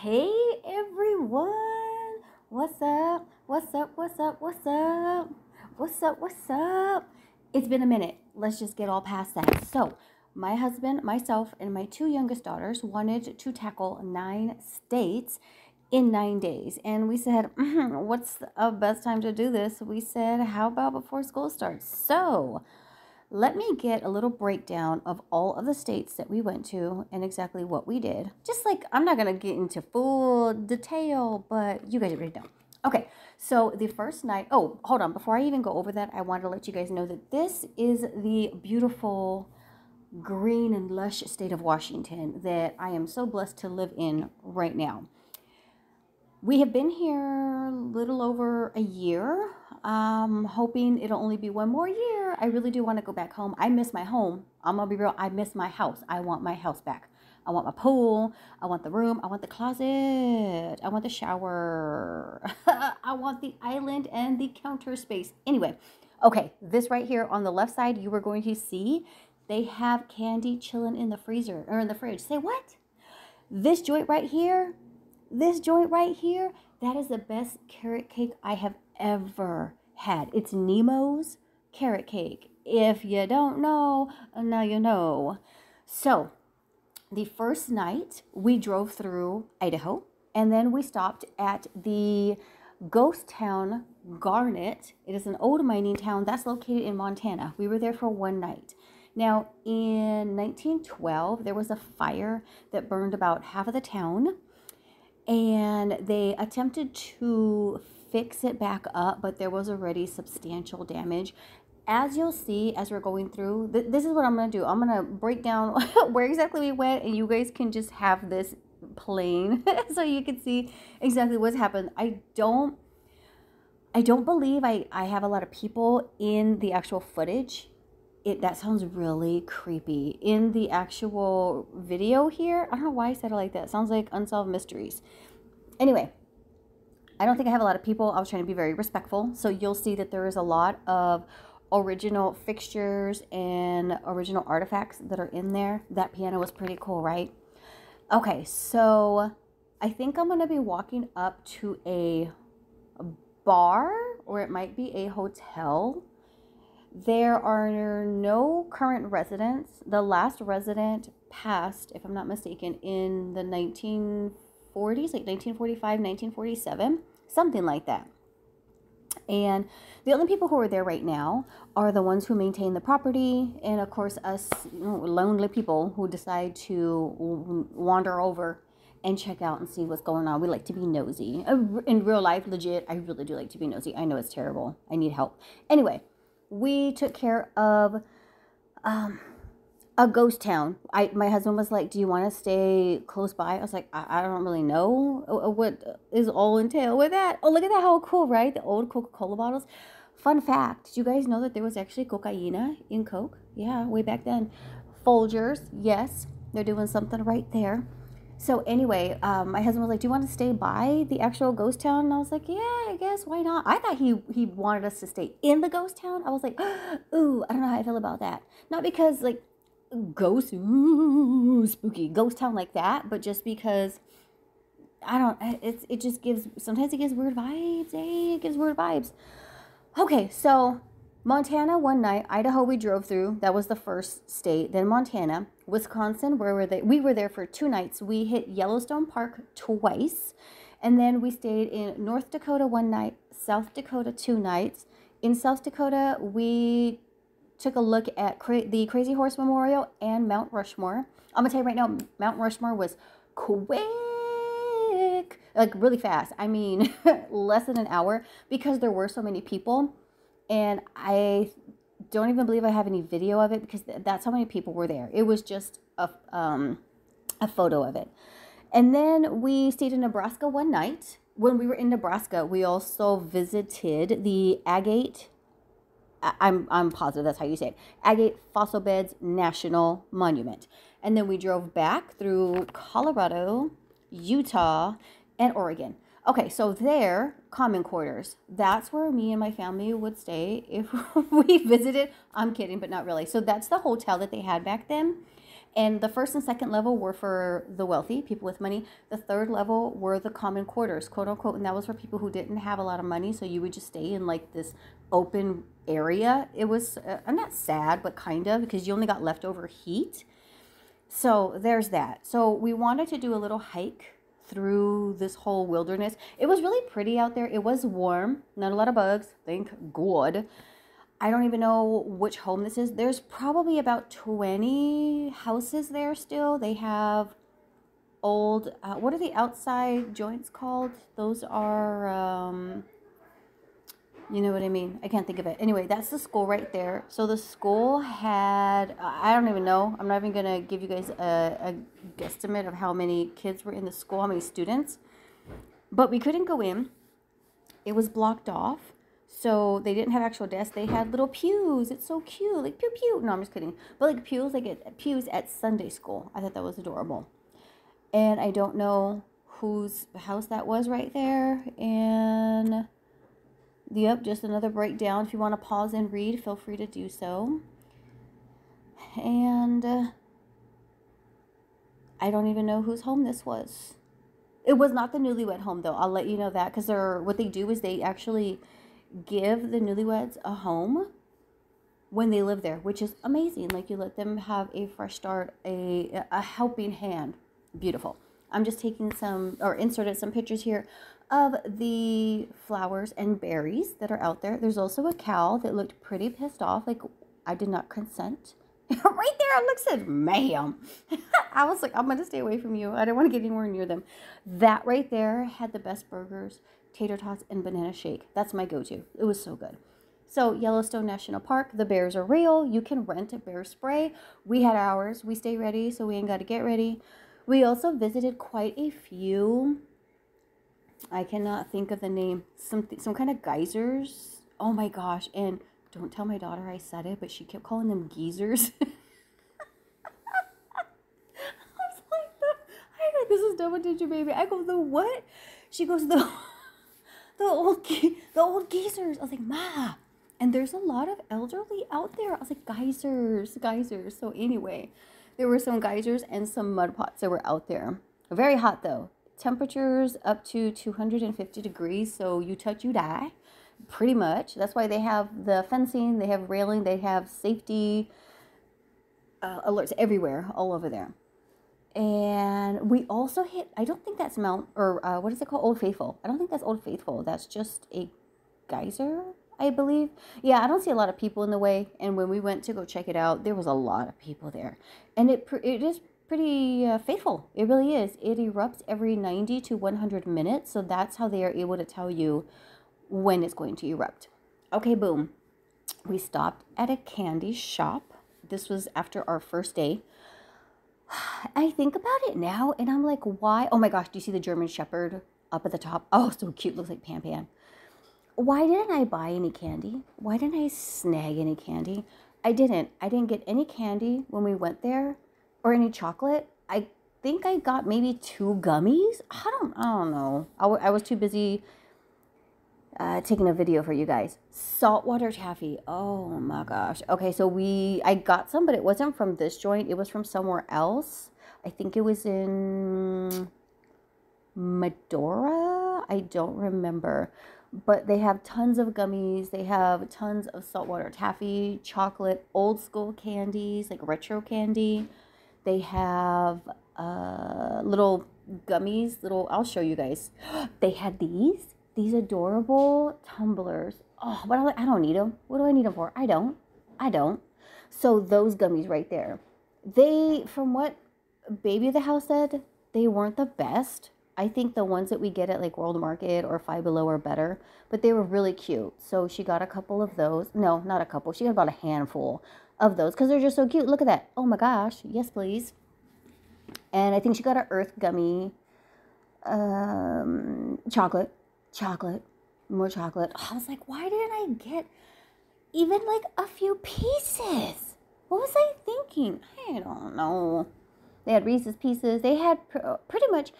Hey everyone, what's up? What's up? What's up? What's up? What's up? What's up? It's been a minute. Let's just get all past that. So, my husband, myself, and my two youngest daughters wanted to tackle 9 states in 9 days. And we said, what's the best time to do this? We said, how about before school starts? So, let me get a little breakdown of all of the states that we went to and exactly what we did. Just like, I'm not going to get into full detail, but you guys already know. Okay, so the first night, oh, hold on. Before I even go over that, I wanted to let you guys know that this is the beautiful green and lush state of Washington that I am so blessed to live in right now. We have been here a little over a year. Hoping it'll only be one more year. I really do want to go back home. I miss my home. I'm going to be real. I miss my house. I want my house back. I want my pool. I want the room. I want the closet. I want the shower. I want the island and the counter space. Anyway, okay, this right here on the left side, you are going to see they have candy chilling in the freezer or in the fridge. Say what? This joint right here, that is the best carrot cake I have ever had. It's Nemo's carrot cake. If you don't know, now you know. So, the first night we drove through Idaho, and then we stopped at the ghost town Garnet. It is an old mining town that's located in Montana. We were there for one night. Now, in 1912, there was a fire that burned about half of the town, and they attempted to fix it back up, but there was already substantial damage. As you'll see as we're going through, this is what I'm going to do. I'm going to break down where exactly we went, and you guys can just have this playing so you can see exactly what's happened. I don't believe I have a lot of people in the actual footage. That sounds really creepy. In the actual video here, I don't know why I said it like that. It sounds like Unsolved Mysteries. Anyway, I don't think I have a lot of people. I was trying to be very respectful. So you'll see that there is a lot of original fixtures and original artifacts that are in there. That piano was pretty cool, right? Okay, so I think I'm going to be walking up to a bar, or it might be a hotel. There are no current residents. The last resident passed, if I'm not mistaken, in the 1940s, like 1945, 1947, something like that. And the only people who are there right now are the ones who maintain the property, and of course us lonely people who decide to wander over and check out and see what's going on. We like to be nosy. In real life, legit, I really do like to be nosy. I know it's terrible. I need help. Anyway, we took care of a ghost town. My husband was like, do you want to stay close by? I was like, I don't really know what is all entail with that. Oh, look at that. How cool, right? The old Coca-Cola bottles. Fun fact, did you guys know that there was actually cocaine in Coke? Yeah, way back then. Folgers, yes, they're doing something right there. So anyway, my husband was like, do you want to stay by the actual ghost town? And I was like, yeah, I guess, why not? I thought he wanted us to stay in the ghost town. I was like, ooh, I don't know how I feel about that. Not because, like, ghost, ooh, spooky, ghost town like that, but just because, it just gives, sometimes it gives weird vibes, it gives weird vibes. Okay, so Montana one night, Idaho we drove through, that was the first state, then Montana, Wisconsin, we were there for 2 nights. We hit Yellowstone Park twice, and then we stayed in North Dakota one night, South Dakota 2 nights. In South Dakota, we took a look at the Crazy Horse Memorial and Mount Rushmore. I'm gonna tell you right now, Mount Rushmore was quick, like really fast. I mean, less than an hour, because there were so many people. And I don't even believe I have any video of it, because that's how many people were there. It was just a photo of it. And then we stayed in Nebraska one night. When we were in Nebraska, we also visited the Agate. I'm positive that's how you say it. Agate Fossil Beds National Monument. And then we drove back through Colorado, Utah, and Oregon. Okay, so there, common quarters. That's where me and my family would stay if we visited. I'm kidding, but not really. So that's the hotel that they had back then. And the first and second level were for the wealthy, people with money. The third level were the common quarters, quote unquote. And that was for people who didn't have a lot of money. So you would just stay in like this open area. It was, I'm not sad, but kind of, because you only got leftover heat. So there's that. So we wanted to do a little hike through this whole wilderness. It was really pretty out there. It was warm, not a lot of bugs, thank God. I don't even know which home this is. There's probably about 20 houses there still. They have old, what are the outside joints called? Those are, you know what I mean? I can't think of it. Anyway, that's the school right there. So the school had, I don't even know. I'm not even going to give you guys a guesstimate of how many kids were in the school, how many students. But we couldn't go in. It was blocked off. So they didn't have actual desks. They had little pews. It's so cute. Like pew pew. No, I'm just kidding. But like pews, like pews at Sunday school. I thought that was adorable. And I don't know whose house that was right there. And yep, just another breakdown. If you want to pause and read, feel free to do so. And I don't even know whose home this was. It was not the newlywed home, though. I'll let you know that, because what they do is they actually give the newlyweds a home when they live there, which is amazing. Like, you let them have a fresh start, a helping hand. Beautiful. I'm just taking inserted some pictures here of the flowers and berries that are out there. There's also a cow that looked pretty pissed off, like I did not consent. Right there, Alex said, ma'am. I was like, I'm going to stay away from you. I don't want to get anywhere near them. That right there had the best burgers, tater tots, and banana shake. That's my go-to. It was so good. So Yellowstone National Park, the bears are real. You can rent a bear spray. We had ours. We stay ready, so we ain't got to get ready. We also visited quite a few, I cannot think of the name, some kind of geysers. Oh my gosh. And don't tell my daughter I said it, but she kept calling them geezers. I was like, I know this is double digit, baby. I go, the what? She goes, the old geezers. I was like, Ma. And there's a lot of elderly out there. I was like, geysers. So anyway, there were some geysers and some mud pots that were out there. Very hot though. Temperatures up to 250 degrees. So you touch, you die. Pretty much. That's why they have the fencing, they have railing, they have safety alerts everywhere, all over there. And we also hit, I don't think that's what is it called? Old Faithful. I don't think that's Old Faithful. That's just a geyser, I believe. Yeah, I don't see a lot of people in the way. And when we went to go check it out, there was a lot of people there. And it is pretty faithful. It really is. It erupts every 90 to 100 minutes. So that's how they are able to tell you when it's going to erupt. Okay, boom. We stopped at a candy shop. This was after our first day. I think about it now and I'm like, why? Oh my gosh, do you see the German Shepherd up at the top? Oh, so cute. Looks like Pan Pan. Why didn't I buy any candy? Why didn't I snag any candy? I didn't get any candy when we went there, or any chocolate. I think I got maybe 2 gummies. I don't know. I was too busy taking a video for you guys. Saltwater taffy. Oh my gosh. Okay, so I got some, but it wasn't from this joint. It was from somewhere else. I think it was in Medora. I don't remember. But they have tons of gummies. They have tons of saltwater taffy, chocolate, old school candies, like retro candy. They have little gummies, I'll show you guys. They had these adorable tumblers. Oh, but I don't need them. What do I need them for? I don't. So those gummies right there, from what Baby of the House said, they weren't the best. I think the ones that we get at like World Market or Five Below are better, but they were really cute. So she got a couple of those. No, not a couple. She got about a handful of those because they're just so cute. Look at that. Oh my gosh. Yes, please. And I think she got an Earth gummy, chocolate, more chocolate. I was like, why didn't I get even like a few pieces? What was I thinking? I don't know. They had Reese's Pieces. They had pretty much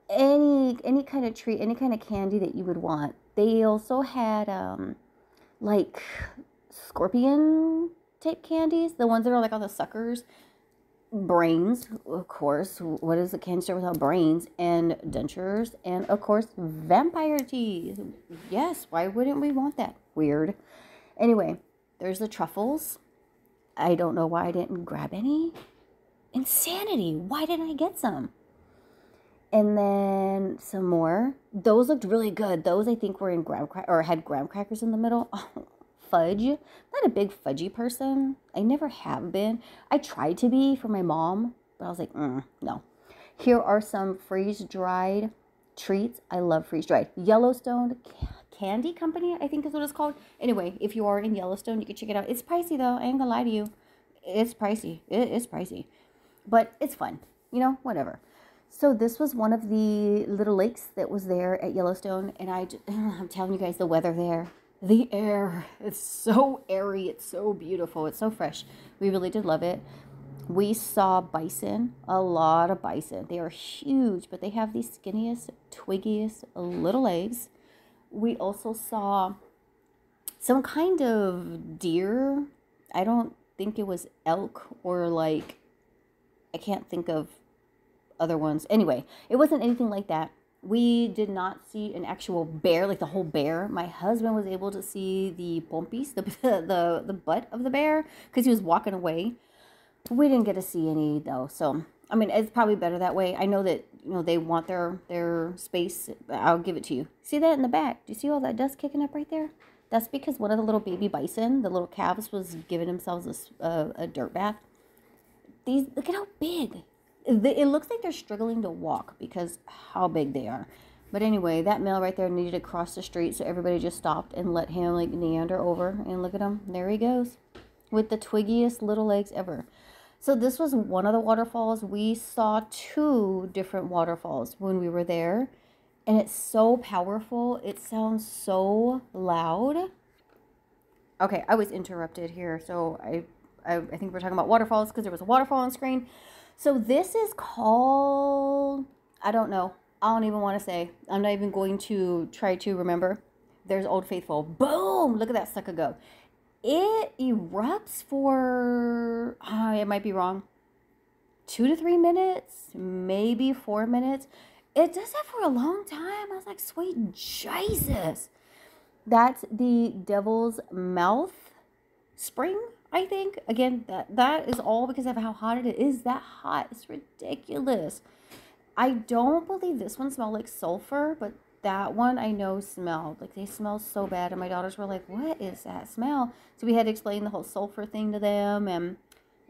any kind of treat, any kind of candy that you would want. They also had like scorpion type candies, the ones that are like all the suckers. brains, of course. What is a cancer without brains? And dentures, and of course, vampire teeth. Yes, why wouldn't we want that? Weird. Anyway, there's the truffles. I don't know why I didn't grab any. Insanity. Why didn't I get some? And then some more. Those looked really good. Those I think were in had graham crackers in the middle. Oh, fudge. I'm not a big fudgy person. I never have been. I tried to be for my mom, but I was like, no. Here are some freeze-dried treats. I love freeze-dried. Yellowstone Candy Company, I think is what it's called. Anyway, if you are in Yellowstone, you can check it out. It's pricey though. I ain't gonna lie to you. It's pricey. It is pricey. But it's fun. You know, whatever. So this was one of the little lakes that was there at Yellowstone. And I'm telling you guys, the weather there, the air, it's so airy. It's so beautiful. It's so fresh. We really did love it. We saw bison, a lot of bison. They are huge, but they have these skinniest, twiggiest little legs. We also saw some kind of deer. I don't think it was elk or like, I can't think of other ones. Anyway, it wasn't anything like that. We did not see an actual bear, like the whole bear. My husband was able to see the pompis, the butt of the bear, because he was walking away. We didn't get to see any though. So, I mean, it's probably better that way. I know that, you know, they want their space. I'll give it to you. See that in the back? Do you see all that dust kicking up right there? That's because one of the little baby bison, the little calves, was giving themselves a dirt bath. These, look at how big. It looks like they're struggling to walk because how big they are. But anyway, that male right there needed to cross the street, so everybody just stopped and let him like meander over. And look at him. There he goes with the twiggiest little legs ever. So this was one of the waterfalls. We saw 2 different waterfalls when we were there. And it's so powerful. It sounds so loud. Okay, I was interrupted here. So I think we're talking about waterfalls because there was a waterfall on screen. So this is called, I don't know. I don't even want to say. I'm not even going to try to remember. There's Old Faithful. Boom! Look at that sucker go. It erupts for, it might be wrong, 2 to 3 minutes, maybe 4 minutes. It does that for a long time. I was like, sweet Jesus. That's the Devil's Mouth Spring, I think. Again, that is all because of how hot it is. That hot. It's ridiculous. I don't believe this one smelled like sulfur, but that one I know smelled. Like, they smell so bad. And my daughters were like, what is that smell? So we had to explain the whole sulfur thing to them. And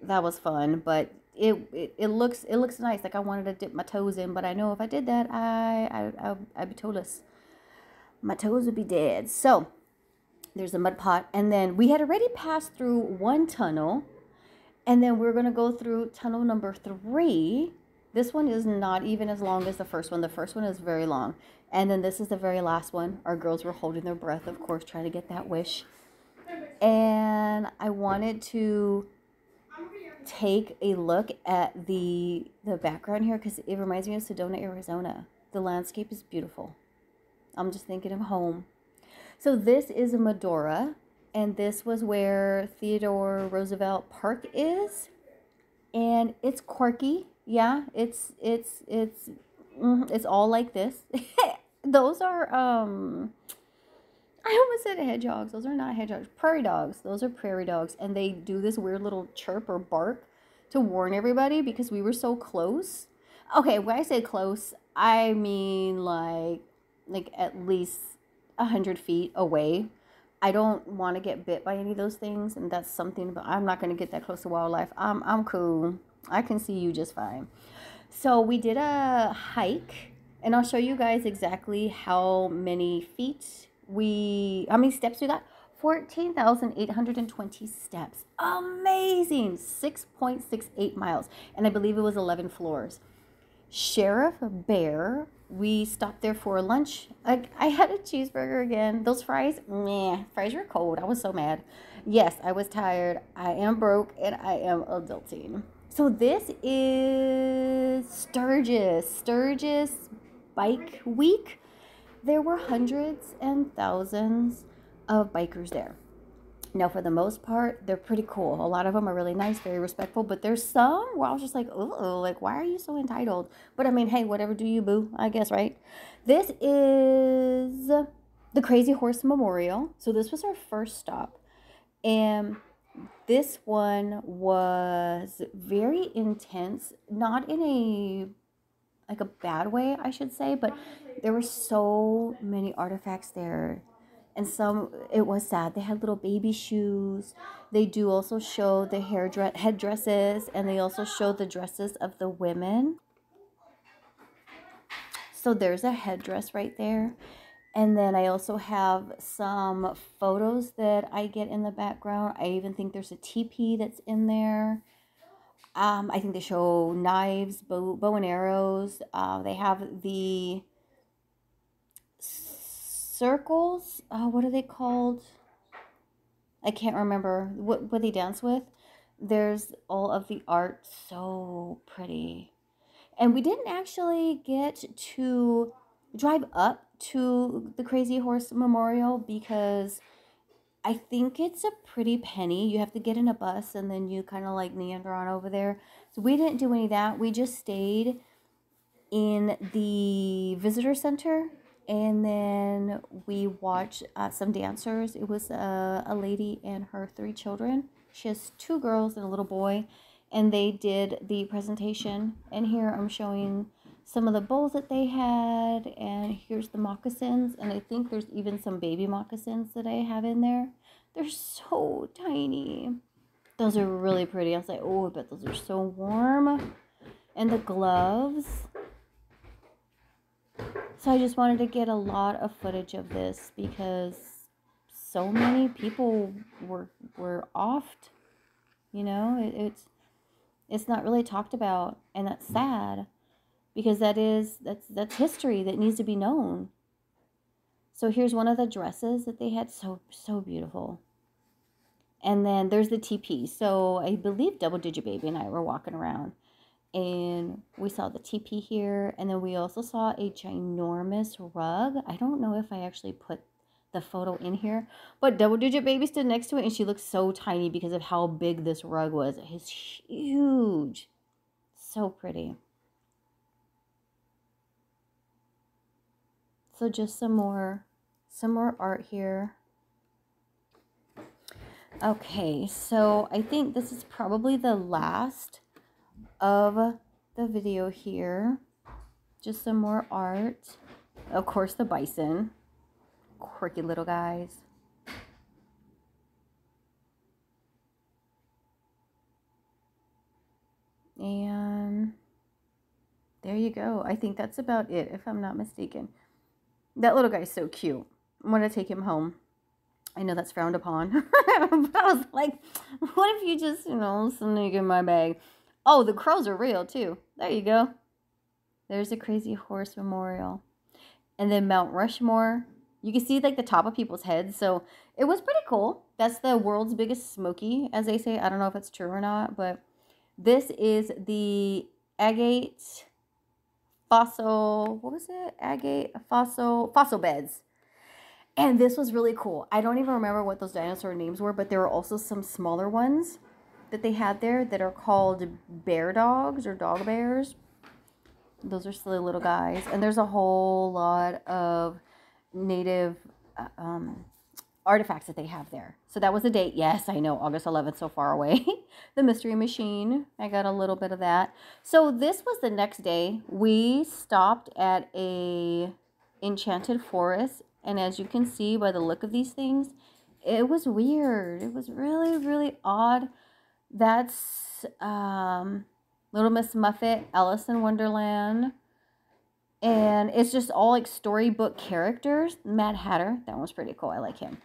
that was fun. But it looks nice. Like, I wanted to dip my toes in. But I know if I did that, I'd be toeless. My toes would be dead. So there's a mud pot. And then we had already passed through one tunnel. And then we're going to go through tunnel number 3. This one is not even as long as the first one. The first one is very long. And then this is the very last one. Our girls were holding their breath, of course, trying to get that wish. And I wanted to take a look at the background here because it reminds me of Sedona, Arizona. The landscape is beautiful. I'm just thinking of home. So this is a Medora, and this was where Theodore Roosevelt Park is. And it's quirky. Yeah, it's all like this. Those are, I almost said hedgehogs. Those are not hedgehogs. Prairie dogs. Those are prairie dogs. And they do this weird little chirp or bark to warn everybody because we were so close. Okay, when I say close, I mean like at least 100 feet away. I don't want to get bit by any of those things. And that's something, but I'm not going to get that close to wildlife. I'm cool. I can see you just fine. So we did a hike, and I'll show you guys exactly how many steps we got. 14,820 steps. Amazing. 6.68 miles. And I believe it was 11 floors. Sheriff Bear, we stopped there for lunch. I had a cheeseburger again. Those fries, meh. Fries were cold. I was so mad. Yes, I was tired. I am broke, and I am adulting. So this is Sturgis Bike Week. There were hundreds and thousands of bikers there. Now, for the most part, they're pretty cool. A lot of them are really nice, very respectful, but there's some where I was just like, oh, like, why are you so entitled? But I mean, hey, whatever do you, boo, I guess, right? This is the Crazy Horse Memorial. So this was our first stop. And this one was very intense, not in a like a bad way, I should say, but there were so many artifacts there. And some, it was sad. They had little baby shoes. They do also show the headdresses, and they also show the dresses of the women. So there's a headdress right there. And then I also have some photos that I get in the background. I even think there's a teepee that's in there. I think they show knives, bow and arrows. They have the circles. What are they called? I can't remember what they dance with. There's all of the art, so pretty. And we didn't actually get to drive up to the Crazy Horse Memorial because I think it's a pretty penny. You have to get in a bus and then you kind of like meander on over there. So we didn't do any of that. We just stayed in the visitor center, and then we watched some dancers. It was a lady and her 3 children. She has 2 girls and a little boy, and they did the presentation. And here I'm showing some of the bowls that they had, and here's the moccasins, and I think there's even some baby moccasins that I have in there. They're so tiny. Those are really pretty. I was like, oh, I bet those are so warm. And the gloves. So I just wanted to get a lot of footage of this because so many people were offed. You know, it's not really talked about, and that's sad because that's history that needs to be known. So here's one of the dresses that they had, so beautiful. And then there's the teepee. So I believe Double Digit Baby and I were walking around, and we saw the teepee here, and then we also saw a ginormous rug. I don't know if I actually put the photo in here, but Double Digit Baby stood next to it, and she looked so tiny because of how big this rug was. It's huge. So pretty. So just some more art here. Okay, so I think this is probably the last of the video here. Just some more art. Of course, the bison. Quirky little guys. And there you go. I think that's about it, if I'm not mistaken. That little guy's so cute. I'm going to take him home. I know that's frowned upon. But I was like, what if you just, sneak in my bag? Oh, the crows are real, too. There you go. There's a Crazy Horse Memorial. And then Mount Rushmore. You can see, like, the top of people's heads. So, it was pretty cool. That's the world's biggest Smoky, as they say. I don't know if it's true or not. But this is the Agate fossil... What was it? Agate fossil beds. And this was really cool. I don't even remember what those dinosaur names were, but there were also some smaller ones that they had there that are called bear dogs or dog bears. Those are silly little guys. And there's a whole lot of native artifacts that they have there. So that was the date. Yes, I know, August 11th, so far away. The Mystery Machine. I got a little bit of that. So this was the next day. We stopped at a enchanted forest. And as you can see by the look of these things, it was weird. It was really, really odd. That's Little Miss Muffet, Alice in Wonderland. And it's just all like storybook characters. Mad Hatter, that one was pretty cool. I like him.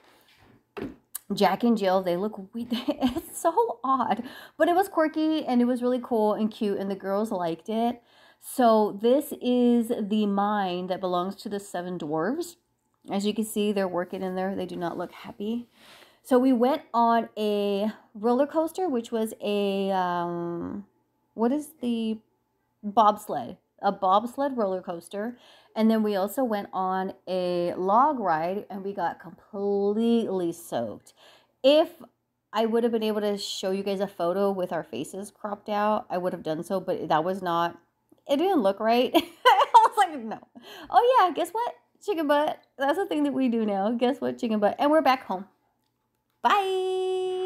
Jack and Jill, they look weird. It's so odd. But it was quirky and it was really cool and cute, and the girls liked it. So this is the mine that belongs to the 7 dwarves. As you can see, they're working in there. They do not look happy. So we went on a roller coaster, which was a, what is the bobsled? A bobsled roller coaster. And then we also went on a log ride, and we got completely soaked. If I would have been able to show you guys a photo with our faces cropped out, I would have done so, but that was not, it didn't look right. I was like, no. Oh yeah, guess what? Chicken butt. That's a thing that we do now. Guess what? Chicken butt. And we're back home. Bye.